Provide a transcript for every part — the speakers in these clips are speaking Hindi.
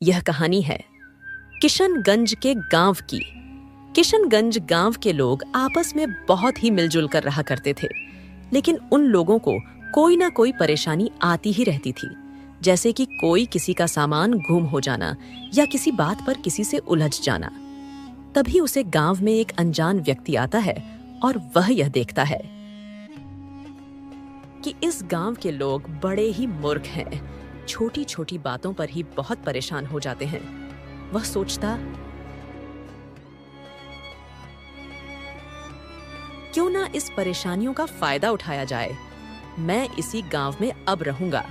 यह कहानी है किशनगंज के गांव की। किशनगंज गांव के लोग आपस में बहुत ही मिलजुल कर रहा करते थे, लेकिन उन लोगों को कोई ना कोई परेशानी आती ही रहती थी, जैसे कि कोई किसी का सामान गुम हो जाना या किसी बात पर किसी से उलझ जाना। तभी उसे गांव में एक अनजान व्यक्ति आता है और वह यह देखता है कि इस गांव के लोग बड़े ही मूर्ख हैं, छोटी छोटी बातों पर ही बहुत परेशान हो जाते हैं। वह सोचता, क्यों ना इस परेशानियों का फायदा उठाया जाए, मैं इसी गांव में अब रहूंगा।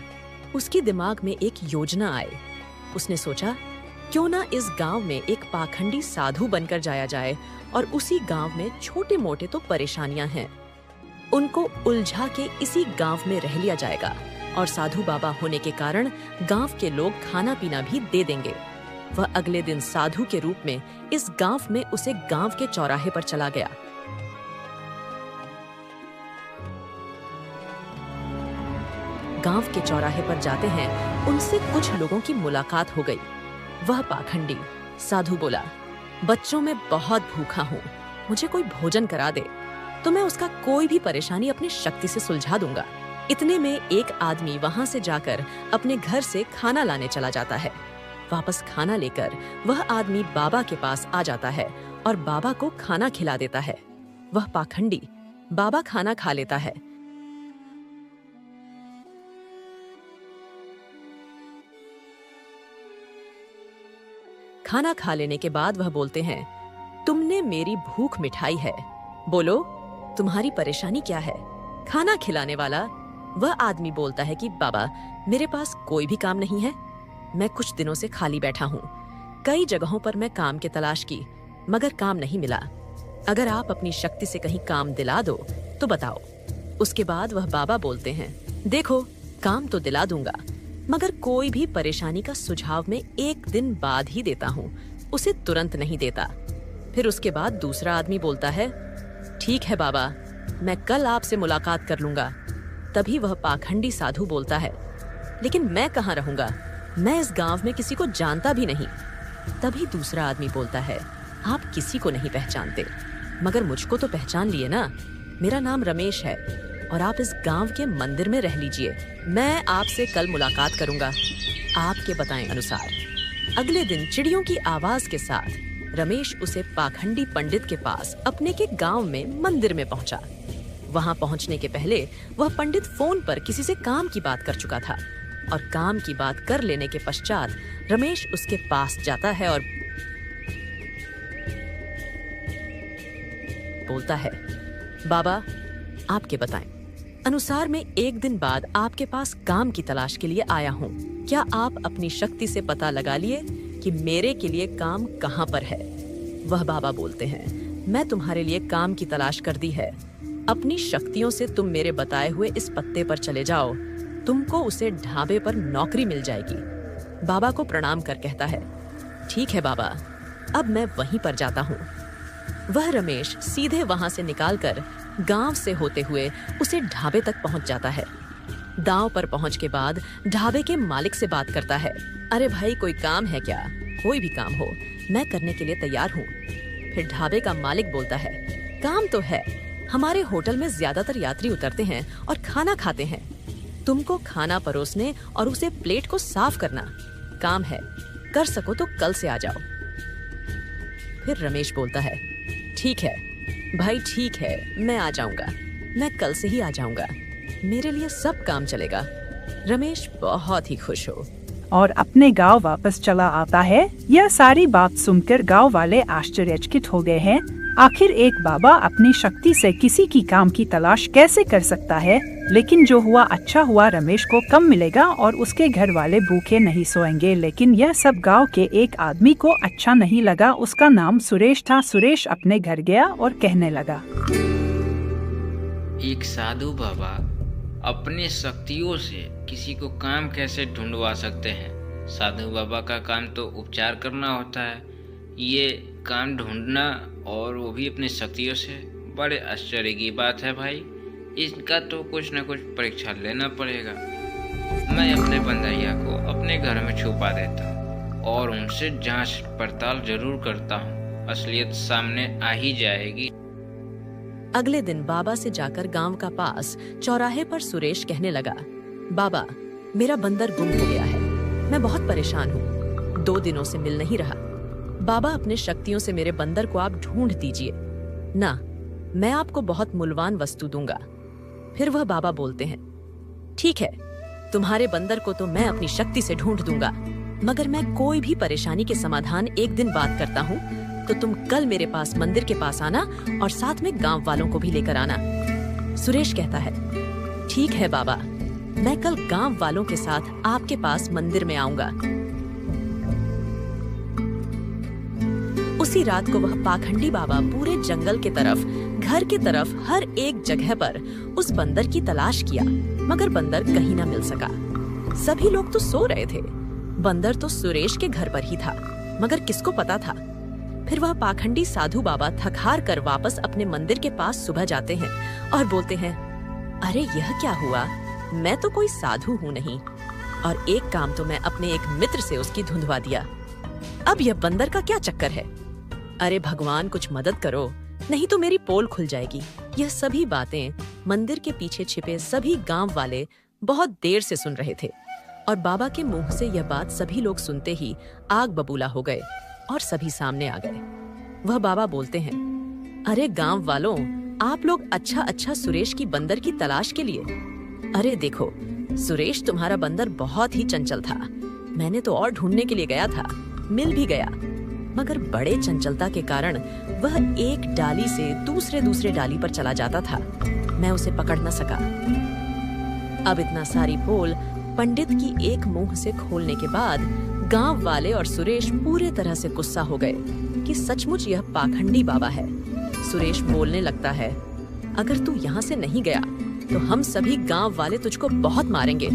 उसके दिमाग में एक योजना आई। उसने सोचा, क्यों ना इस गांव में एक पाखंडी साधु बनकर जाया जाए और उसी गांव में छोटे मोटे तो परेशानियां हैं, उनको उलझा के इसी गांव में रह लिया जाएगा और साधु बाबा होने के कारण गांव के लोग खाना पीना भी दे देंगे। वह अगले दिन साधु के रूप में इस गांव में उसे गांव के चौराहे पर चला गया। गांव के चौराहे पर जाते हैं उनसे कुछ लोगों की मुलाकात हो गई। वह पाखंडी साधु बोला, बच्चों में बहुत भूखा हूँ, मुझे कोई भोजन करा दे तो मैं उसका कोई भी परेशानी अपनी शक्ति से सुलझा दूंगा। इतने में एक आदमी वहां से जाकर अपने घर से खाना लाने चला जाता है। वापस खाना लेकर वह आदमी बाबा के पास आ जाता है और बाबा को खाना खिला देता है। वह पाखंडी बाबा खाना खा लेता है। खाना खा लेने के बाद वह बोलते हैं, तुमने मेरी भूख मिठाई है, बोलो तुम्हारी परेशानी क्या है। खाना खिलाने वाला वह आदमी बोलता है कि बाबा, मेरे पास कोई भी काम नहीं है, मैं कुछ दिनों से खाली बैठा हूँ। कई जगहों पर मैं काम की तलाश की मगर काम नहीं मिला। अगर आप अपनी शक्ति से कहीं काम दिला दो तो बताओ। उसके बाद वह बाबा बोलते हैं, देखो काम तो दिला दूंगा मगर कोई भी परेशानी का सुझाव मैं एक दिन बाद ही देता हूँ, उसे तुरंत नहीं देता। फिर उसके बाद दूसरा आदमी बोलता है, ठीक है बाबा, मैं कल आपसे मुलाकात कर लूंगा। तभी वह पाखंडी साधु बोलता है, लेकिन मैं कहाँ रहूंगा, मैं इस गांव में किसी को जानता भी नहीं। तभी दूसरा आदमी बोलता है, आप किसी को नहीं पहचानते मगर मुझको तो पहचान लिए ना, मेरा नाम रमेश है और आप इस गांव के मंदिर में रह लीजिए, मैं आपसे कल मुलाकात करूंगा। आपके बताएं अनुसार अगले दिन चिड़ियों की आवाज के साथ रमेश उसे पाखंडी पंडित के पास अपने के गांव में मंदिर में पहुंचा। वहां पहुंचने के पहले वह पंडित फोन पर किसी से काम की बात कर चुका था और काम की बात कर लेने के पश्चात रमेश उसके पास जाता है और बोलता है, बाबा आपके बताएं अनुसार मैं एक दिन बाद आपके पास काम की तलाश के लिए आया हूँ। क्या आप अपनी शक्ति से पता लगा लिए कि मेरे के लिए काम कहाँ पर है? वह बाबा बोलते हैं, मैं तुम्हारे लिए काम की तलाश कर दी है। अपनी शक्तियों से तुम मेरे बताए हुए इस पत्ते पर चले जाओ, तुमको उसे ढाबे पर नौकरी मिल जाएगी। बाबा को प्रणाम कर कहता है, ठीक है बाबा, अब मैं वहीं पर जाता हूँ। वह रमेश सीधे वहां से निकालकर गांव से होते हुए उसे ढाबे तक पहुंच जाता है। दांव पर पहुंच के बाद ढाबे के मालिक से बात करता है, अरे भाई कोई काम है क्या? कोई भी काम हो मैं करने के लिए तैयार हूँ। फिर ढाबे का मालिक बोलता है, काम तो है, हमारे होटल में ज्यादातर यात्री उतरते हैं और खाना खाते हैं, तुमको खाना परोसने और उसे प्लेट को साफ करना काम है, कर सको तो कल से आ जाओ। फिर रमेश बोलता है, ठीक है भाई, ठीक है, मैं आ जाऊंगा, मैं कल से ही आ जाऊंगा, मेरे लिए सब काम चलेगा। रमेश बहुत ही खुश हो और अपने गांव वापस चला आता है। यह सारी बात सुनकर गांव वाले आश्चर्यचकित हो गए हैं। आखिर एक बाबा अपनी शक्ति से किसी की काम की तलाश कैसे कर सकता है? लेकिन जो हुआ अच्छा हुआ, रमेश को कम मिलेगा और उसके घर वाले भूखे नहीं सोएंगे। लेकिन यह सब गांव के एक आदमी को अच्छा नहीं लगा। उसका नाम सुरेश था। सुरेश अपने घर गया और कहने लगा, एक साधु बाबा अपनी शक्तियों से किसी को काम कैसे ढूंढवा सकते हैं? साधु बाबा का काम तो उपचार करना होता है, ये काम ढूंढना और वो भी अपनी शक्तियों से, बड़े आश्चर्य की बात है भाई। इसका तो कुछ न कुछ परीक्षा लेना पड़ेगा। मैं अपने बंदैया को अपने घर में छुपा देता और उनसे जांच पड़ताल जरूर करता हूँ। असलियत सामने आ ही जाएगी। अगले दिन बाबा से जाकर गांव का पास चौराहे पर सुरेश कहने लगा, बाबा, मेरा बंदर गुम हो गया है। मैं बहुत परेशान हूँ, 2 दिनों से मिल नहीं रहा। बाबा, अपने शक्तियों से मेरे बंदर को आप ढूंढ दीजिए ना, मैं आपको बहुत मूल्यवान वस्तु दूंगा। फिर वह बाबा बोलते हैं, ठीक है, तुम्हारे बंदर को तो मैं अपनी शक्ति से ढूंढ दूंगा, मगर मैं कोई भी परेशानी के समाधान एक दिन बात करता हूँ, तो तुम कल मेरे पास मंदिर के पास आना और साथ में गांव वालों को भी लेकर आना। सुरेश कहता है, ठीक है बाबा, मैं कल गांव वालों के साथ आपके पास मंदिर में आऊंगा। उसी रात को वह पाखंडी बाबा पूरे जंगल के तरफ, घर के तरफ, हर एक जगह पर उस बंदर की तलाश किया, मगर बंदर कहीं ना मिल सका। सभी लोग तो सो रहे थे, बंदर तो सुरेश के घर पर ही था, मगर किसको पता था। फिर वह पाखंडी साधु बाबा थक हार कर वापस अपने मंदिर के पास सुबह जाते हैं और बोलते हैं, अरे यह क्या हुआ, मैं तो कोई साधु हूँ नहीं, और एक काम तो मैं अपने एक मित्र से उसकी धुंधवा दिया। अब यह बंदर का क्या चक्कर है। अरे भगवान, कुछ मदद करो, नहीं तो मेरी पोल खुल जाएगी। यह सभी बातें मंदिर के पीछे छिपे सभी गांव वाले बहुत देर से सुन रहे थे, और बाबा के मुंह से यह बात सभी लोग सुनते ही आग बबूला हो गए और सभी सामने आ गए। वह बाबा बोलते हैं, अरे गांव वालों, आप लोग अच्छा सुरेश की बंदर की तलाश के लिए। अरे देखो, सुरेश तुम्हारा बंदर बहुत ही चंचल था, मैंने तो और ढूंढने के लिए गया था, मिल भी गया, मगर बड़े चंचलता के कारण वह एक डाली से दूसरे डाली पर चला जाता था, मैं उसे पकड़ न सका। अब इतना सारी पोल पंडित की एक मुंह से खोलने के बाद गांव वाले और सुरेश पूरे तरह से गुस्सा हो गए कि सचमुच यह पाखंडी बाबा है। सुरेश बोलने लगता है, अगर तू यहाँ से नहीं गया तो हम सभी गांव वाले तुझको बहुत मारेंगे।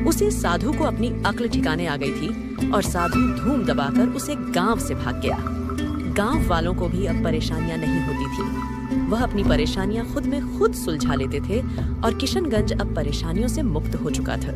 उसे साधु को अपनी अक्ल ठिकाने आ गई थी और साधु धूम दबाकर उसे गांव से भाग गया। गांव वालों को भी अब परेशानियां नहीं होती थी, वह अपनी परेशानियां खुद में खुद सुलझा लेते थे और किशनगंज अब परेशानियों से मुक्त हो चुका था।